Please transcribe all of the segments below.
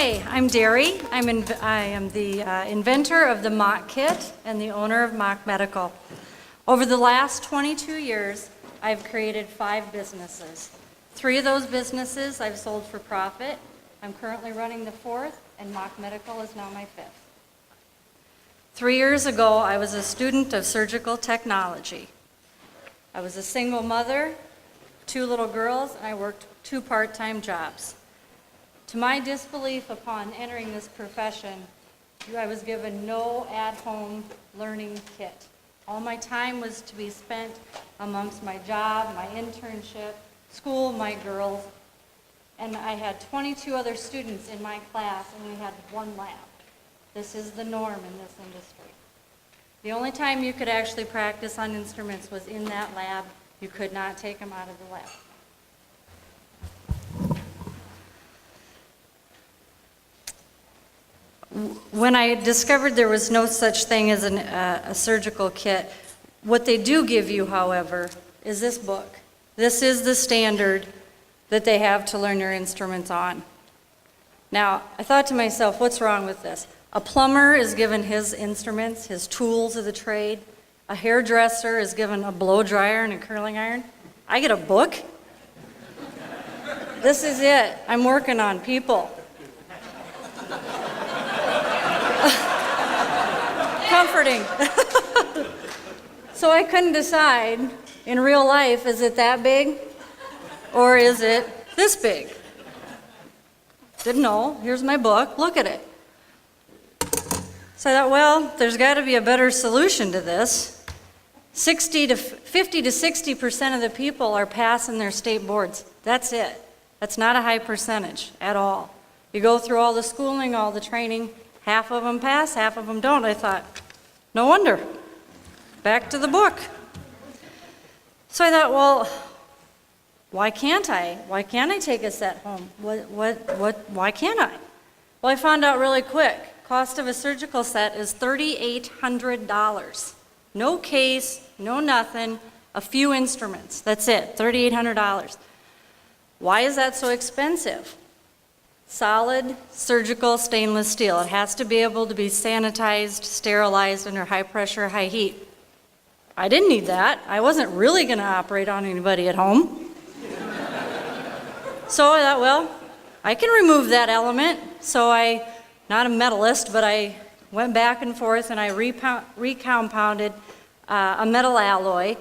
Hi, I'm Derry. I am the inventor of the Mock Kit and the owner of Mock Medical. Over the last 22 years, I've created 5 businesses. 3 of those businesses I've sold for profit. I'm currently running the 4th, and Mock Medical is now my 5th. 3 years ago, I was a student of surgical technology. I was a single mother, 2 little girls, and I worked 2 part-time jobs. To my disbelief upon entering this profession, I was given no at-home learning kit. All my time was to be spent amongst my job, my internship, school, my girls, and I had 22 other students in my class, and we had 1 lab. This is the norm in this industry. The only time you could actually practice on instruments was in that lab. You could not take them out of the lab. When I discovered there was no such thing as a surgical kit, what they do give you, however, is this book. This is the standard that they have to learn your instruments on. Now, I thought to myself, what's wrong with this? A plumber is given his instruments, his tools of the trade. A hairdresser is given a blow dryer and a curling iron. I get a book? This is it. I'm working on people. Comforting. So I couldn't decide, in real life, is it that big or is it this big? Didn't know. Here's my book. Look at it. So I thought, well, there's got to be a better solution to this. 50 to 60% of the people are passing their state boards. That's it. That's not a high percentage at all. You go through all the schooling, all the training, half of them pass, half of them don't. I thought, no wonder. Back to the book. So I thought, well, why can't I? Why can't I take a set home? Why can't I? Well, I found out really quick. Cost of a surgical set is $3,800. No case, no nothing, a few instruments. That's it, $3,800. Why is that so expensive? Solid surgical stainless steel. It has to be able to be sanitized, sterilized under high pressure, high heat. I didn't need that. I wasn't really going to operate on anybody at home. So I thought, well, I can remove that element. So I, not a metallist, but I went back and forth and I recompounded a metal alloy.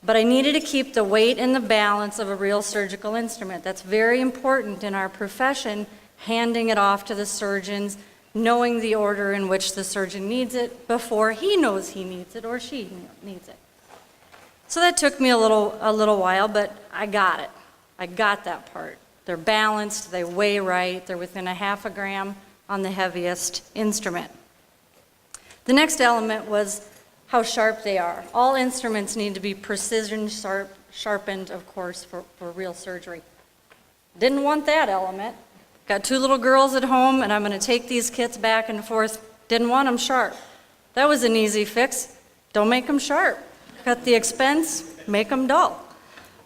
But I needed to keep the weight and the balance of a real surgical instrument. That's very important in our profession, handing it off to the surgeons, knowing the order in which the surgeon needs it before he knows he needs it or she needs it. So that took me a little while, but I got it. I got that part. They're balanced, they weigh right, they're within a half a gram on the heaviest instrument. The next element was how sharp they are. All instruments need to be precision sharpened, of course, for real surgery. Didn't want that element. Got 2 little girls at home, and I'm going to take these kits back and forth. Didn't want them sharp. That was an easy fix. Don't make them sharp. Cut the expense, make them dull.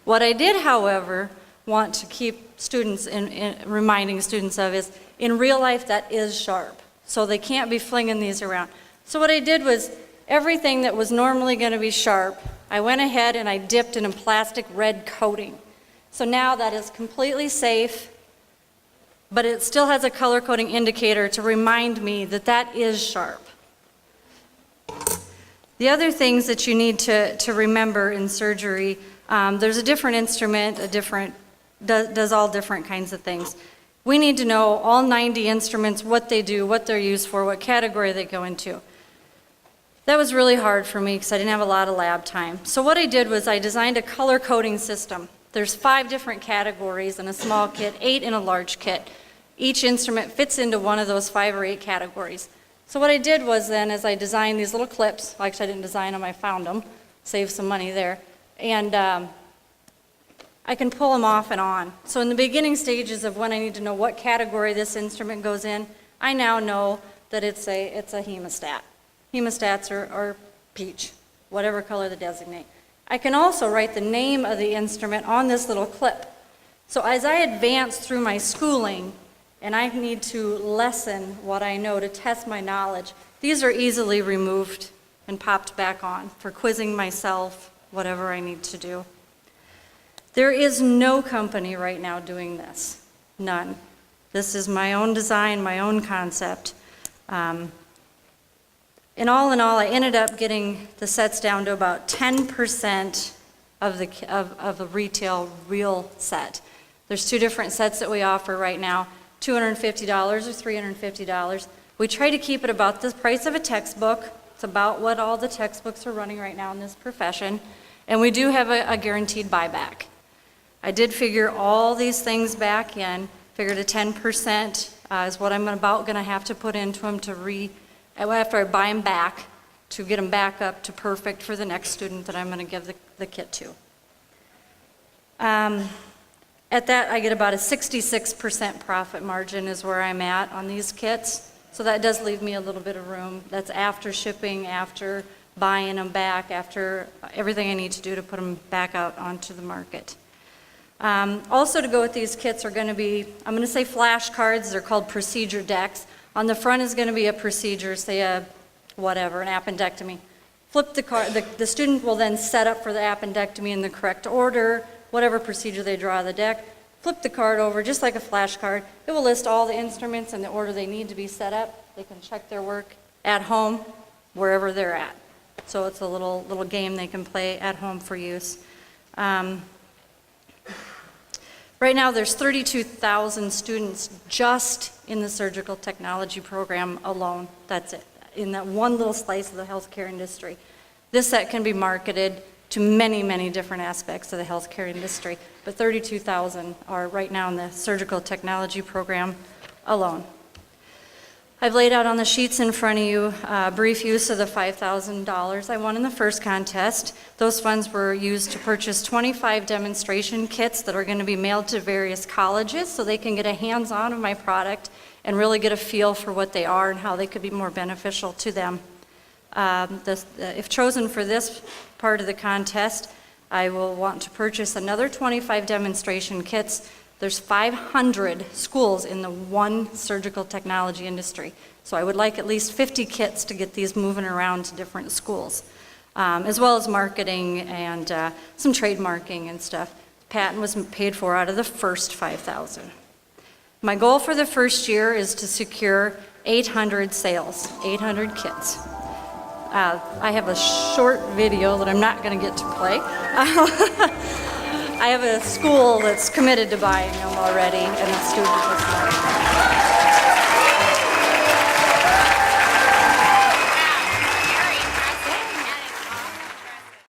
What I did, however, want to keep students reminding students of is, in real life, that is sharp. So they can't be flinging these around. So what I did was, everything that was normally going to be sharp, I went ahead and I dipped in a plastic red coating. So now that is completely safe, but it still has a color coding indicator to remind me that that is sharp. The other things that you need to remember in surgery, there's a different instrument, does all different kinds of things. We need to know all 90 instruments, what they do, what they're used for, what category they go into. That was really hard for me because I didn't have a lot of lab time. So what I did was I designed a color coding system. There's 5 different categories in a small kit, 8 in a large kit. Each instrument fits into one of those 5 or 8 categories. So what I did was then is I designed these little clips. Actually, I didn't design them, I found them. Saved some money there. And I can pull them off and on. So in the beginning stages of when I need to know what category this instrument goes in, I now know that it's a hemostat. Hemostats are peach, whatever color they designate. I can also write the name of the instrument on this little clip. So as I advance through my schooling, and I need to lessen what I know to test my knowledge. These are easily removed and popped back on for quizzing myself, whatever I need to do. There is no company right now doing this, none. This is my own design, my own concept. In all, I ended up getting the sets down to about 10% of the retail real set. There's two different sets that we offer right now, $250 or $350. We try to keep it about the price of a textbook. It's about what all the textbooks are running right now in this profession. And we do have a guaranteed buyback. I did figure all these things back in, figured a 10% is what I'm about going to have to put into them after I buy them back, to get them back up to perfect for the next student that I'm going to give the kit to. At that, I get about a 66% profit margin is where I'm at on these kits. So that does leave me a little bit of room. That's after shipping, after buying them back, after everything I need to do to put them back out onto the market. Also to go with these kits are going to be, I'm going to say flashcards. They're called procedure decks. On the front is going to be a procedure, say an appendectomy. Flip the card, the student will then set up for the appendectomy in the correct order, whatever procedure they draw the deck. Flip the card over just like a flashcard. It will list all the instruments in the order they need to be set up. They can check their work at home, wherever they're at. So it's a little game they can play at home for use. Right now, there's 32,000 students just in the surgical technology program alone. That's it, in that one little slice of the healthcare industry. This set can be marketed to many, many different aspects of the healthcare industry, but 32,000 are right now in the surgical technology program alone. I've laid out on the sheets in front of you a brief use of the $5,000 I won in the first contest. Those funds were used to purchase 25 demonstration kits that are going to be mailed to various colleges so they can get a hands-on of my product and really get a feel for what they are and how they could be more beneficial to them. If chosen for this part of the contest, I will want to purchase another 25 demonstration kits. There's 500 schools in the one surgical technology industry. So I would like at least 50 kits to get these moving around to different schools, as well as marketing and some trademarking and stuff. Patent was paid for out of the first 5,000. My goal for the first year is to secure 800 sales, 800 kits. I have a short video that I'm not going to get to play. I have a school that's committed to buying them already, and the student was not.